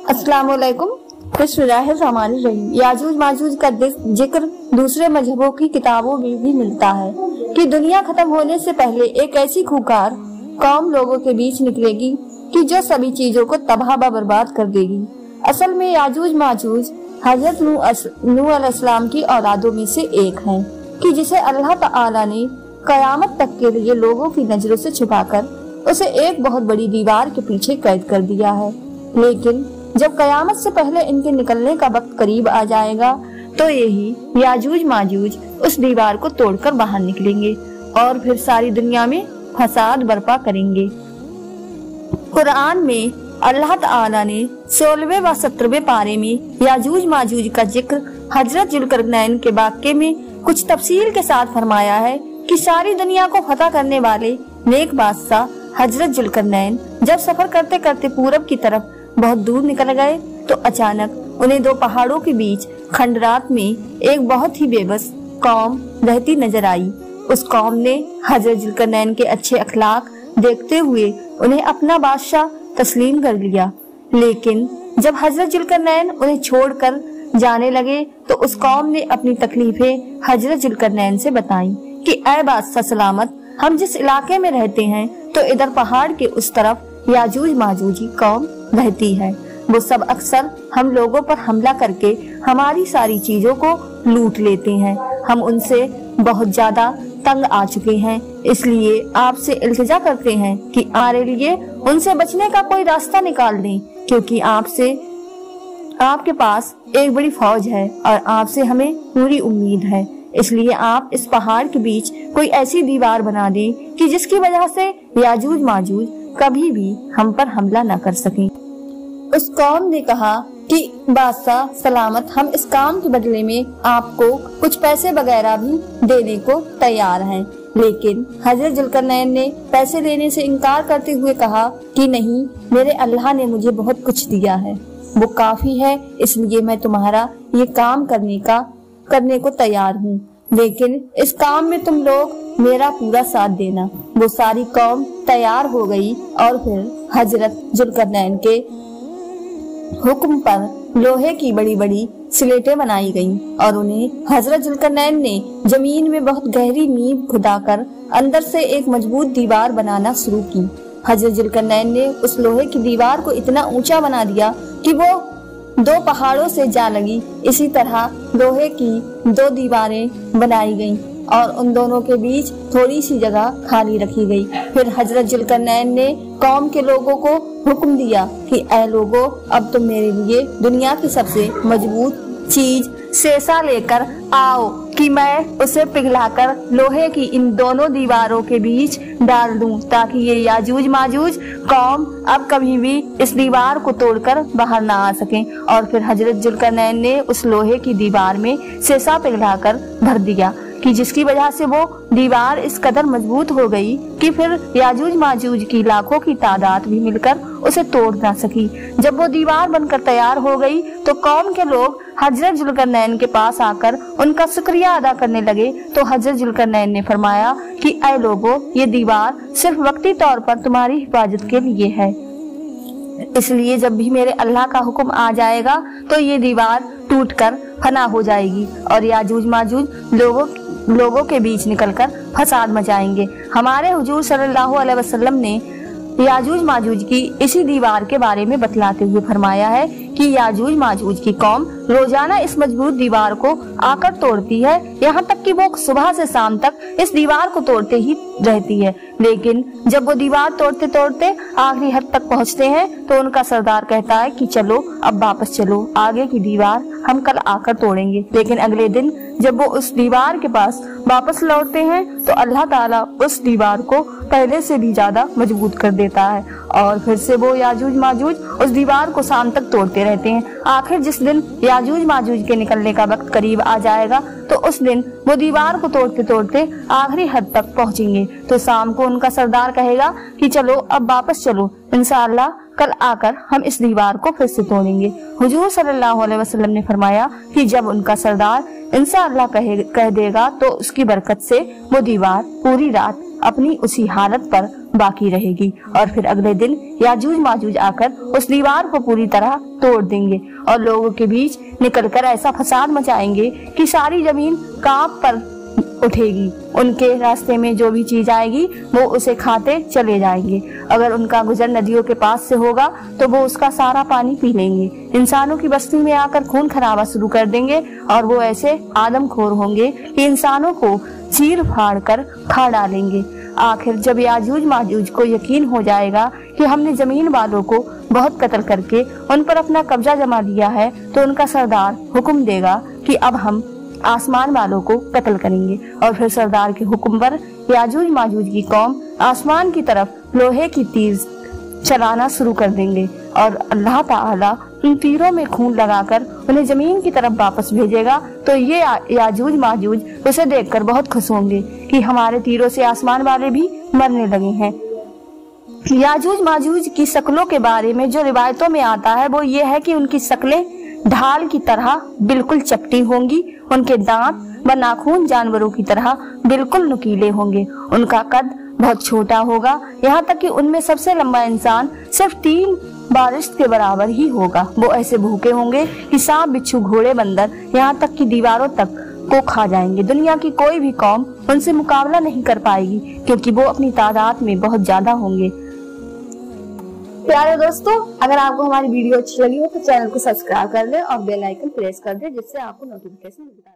अस्सलाम वालेकुम। बिस्मिल्लाहिर्रहमानिर्रहीम। याजूज माजूज का जिक्र दूसरे मजहबों की किताबों में भी मिलता है कि दुनिया खत्म होने से पहले एक ऐसी खूंखार कौम लोगों के बीच निकलेगी कि जो सभी चीजों को तबाह बर्बाद कर देगी। असल में याजूज माजूज हजरत नूह अलैहिस्सलाम की औलादों में से एक हैं कि जिसे अल्लाह ताला ने कयामत तक के लिए लोगों की नजरों से छुपाकर उसे एक बहुत बड़ी दीवार के पीछे कैद कर दिया है। लेकिन जब कयामत से पहले इनके निकलने का वक्त करीब आ जाएगा तो यही याजूज माजूज उस दीवार को तोड़कर बाहर निकलेंगे और फिर सारी दुनिया में फसाद बर्पा करेंगे। कुरान में अल्लाह ताला ने 16वें व 17वें पारे में याजूज माजूज का जिक्र हजरत जुल्करनैन के वाक़े में कुछ तफसील के साथ फरमाया है कि सारी दुनिया को फतह करने वाले नेक बादशाह हजरत जुल्करनैन जब सफर करते करते पूरब की तरफ बहुत दूर निकल गए तो अचानक उन्हें दो पहाड़ों के बीच खंडरात में एक बहुत ही बेबस कौम रहती नजर आई। उस कौम ने हजरत जुल्करनैन के अच्छे अखलाक देखते हुए उन्हें अपना बादशाह तस्लीम कर लिया। लेकिन जब हजरत जुल्करनैन उन्हें छोड़कर जाने लगे तो उस कौम ने अपनी तकलीफें हजरत जुल्करनैन से बताई कि ऐ बादशाह सलामत, हम जिस इलाके में रहते हैं तो इधर पहाड़ के उस तरफ याजूज माजूजी कौम रहती है। वो सब अक्सर हम लोगों पर हमला करके हमारी सारी चीजों को लूट लेते हैं। हम उनसे बहुत ज्यादा तंग आ चुके हैं, इसलिए आपसे इल्तिजा करते हैं कि हमारे लिए उनसे बचने का कोई रास्ता निकाल दें, क्योंकि आपके पास एक बड़ी फौज है और आपसे हमें पूरी उम्मीद है। इसलिए आप इस पहाड़ के बीच कोई ऐसी दीवार बना दें कि जिसकी वजह से याजूज माजूज कभी भी हम पर हमला न कर सकें। उस कौम ने कहा कि बादशाह सलामत, हम इस काम के बदले में आपको कुछ पैसे वगैरह भी देने को तैयार हैं। लेकिन हजरत जुल्करनैन ने पैसे देने से इनकार करते हुए कहा कि नहीं, मेरे अल्लाह ने मुझे बहुत कुछ दिया है, वो काफी है, इसलिए मैं तुम्हारा ये काम करने को तैयार हूँ। लेकिन इस काम में तुम लोग मेरा पूरा साथ देना। वो सारी कौम तैयार हो गई और फिर हजरत जुल्करनैन के हुक्म पर लोहे की बड़ी बड़ी स्लेटें बनाई गईं और उन्हें हजरत जुल्करनैन ने जमीन में बहुत गहरी नींव खुदाकर अंदर से एक मजबूत दीवार बनाना शुरू की। हजरत जुल्करनैन ने उस लोहे की दीवार को इतना ऊंचा बना दिया कि वो दो पहाड़ों से जा लगी। इसी तरह लोहे की दो दीवारें बनाई गईं और उन दोनों के बीच थोड़ी सी जगह खाली रखी गई। फिर हजरत जुल्करनैन ने कौम के लोगों को हुक्म दिया कि ऐ लोगों, अब तुम मेरे लिए दुनिया की सबसे मजबूत चीज सेसा लेकर आओ कि मैं उसे पिघलाकर लोहे की इन दोनों दीवारों के बीच डाल दूं, ताकि ये याजूज माजूज कौम अब कभी भी इस दीवार को तोड़कर बाहर ना आ सकें। और फिर हजरत जुल्करनैन ने उस लोहे की दीवार में सेसा पिघलाकर भर दिया कि जिसकी वजह से वो दीवार इस कदर मजबूत हो गई कि फिर याजूज माजूज की लाखों की तादाद भी मिलकर उसे तोड़ ना सकी। जब वो दीवार बनकर तैयार हो गई तो कौम के लोग हजरत जुल्करनैन के पास आकर उनका शुक्रिया अदा करने लगे। तो हजरत जुल्करनैन ने फरमाया कि ऐ लोगों, ये दीवार सिर्फ वक्ती तौर पर तुम्हारी हिफाजत के लिए है, इसलिए जब भी मेरे अल्लाह का हुक्म आ जाएगा तो ये दीवार टूटकर फना हो जाएगी और याजूज माजूज लोगों के बीच निकलकर फसाद मचाएंगे। हमारे हुजूर सल्लल्लाहु अलैहि वसल्लम ने याजूज माजूज की इसी दीवार के बारे में बतलाते हुए फरमाया है कि याजूज माजूज की कौम रोजाना इस मजबूत दीवार को आकर तोड़ती है, यहाँ तक कि वो सुबह से शाम तक इस दीवार को तोड़ते ही रहती है। लेकिन जब वो दीवार तोड़ते तोड़ते आखिरी हद तक पहुँचते हैं तो उनका सरदार कहता है कि चलो अब वापस चलो, आगे की दीवार हम कल आकर तोड़ेंगे। लेकिन अगले दिन जब वो उस दीवार के पास वापस लौटते हैं तो अल्लाह ताला उस दीवार को पहले से भी ज्यादा मजबूत कर देता है और फिर से वो याजूज माजूज उस दीवार को शाम तक तोड़ते रहते हैं। आखिर जिस दिन याजूज माजूज के निकलने का वक्त करीब आ जाएगा तो उस दिन वो दीवार को तोड़ते तोड़ते आखिरी हद तक पहुंचेंगे। तो शाम को उनका सरदार कहेगा कि चलो अब वापस चलो, इंशाअल्लाह कल आकर हम इस दीवार को फिर से तोड़ेंगे। हुजूर सल्लल्लाहु अलैहि वसल्लम ने फरमाया कि जब उनका सरदार इंशाअल्लाह कह देगा तो उसकी बरकत से वो दीवार पूरी रात अपनी उसी हालत पर बाकी रहेगी और फिर अगले दिन याजूज माजूज आकर उस दीवार को पूरी तरह तोड़ देंगे और लोगों के बीच निकलकर ऐसा फसाद मचाएंगे कि सारी जमीन कांप पर उठेगी। उनके रास्ते में जो भी चीज आएगी वो उसे खाते चले जाएंगे। अगर उनका गुजर नदियों के पास से होगा तो वो उसका सारा पानी पी लेंगे। इंसानों की बस्ती में आकर खून खराबा शुरू कर देंगे और वो ऐसे आदमखोर होंगे कि इंसानों को चीर फाड़ कर खा डालेंगे। आखिर जब याजूज माजूज को यकीन हो जाएगा कि हमने जमीन वालों को बहुत कत्ल करके उन पर अपना कब्जा जमा लिया है, तो उनका सरदार हुक्म देगा कि अब हम आसमान वालों को कत्ल करेंगे और फिर सरदार के हुक्म पर याजूज माजूज की कौम आसमान की तरफ लोहे की तीर चलाना शुरू कर देंगे और अल्लाह ताला उन तीरों में खून लगाकर उन्हें जमीन की तरफ वापस भेजेगा। तो ये याजूज माजूज उसे देखकर बहुत खुश होंगे कि हमारे तीरों से आसमान वाले भी मरने लगे हैं। याजूज माजूज की शक्लों के बारे में जो रिवायतों में आता है वो ये है कि उनकी शक्लें ढाल की तरह बिल्कुल चपटी होंगी, उनके दांत व नाखून जानवरों की तरह बिल्कुल नुकीले होंगे, उनका कद बहुत छोटा होगा, यहाँ तक कि उनमें सबसे लंबा इंसान सिर्फ 3 बारिश के बराबर ही होगा। वो ऐसे भूखे होंगे कि सांप बिच्छू घोड़े बंदर यहाँ तक कि दीवारों तक को खा जाएंगे। दुनिया की कोई भी कौम उनसे मुकाबला नहीं कर पाएगी क्योंकि वो अपनी तादाद में बहुत ज्यादा होंगे। प्यारे दोस्तों, अगर आपको हमारी वीडियो अच्छी लगी हो तो चैनल को सब्सक्राइब कर ले और बेल आइकन प्रेस कर दे जिससे आपको नोटिफिकेशन मिलता है।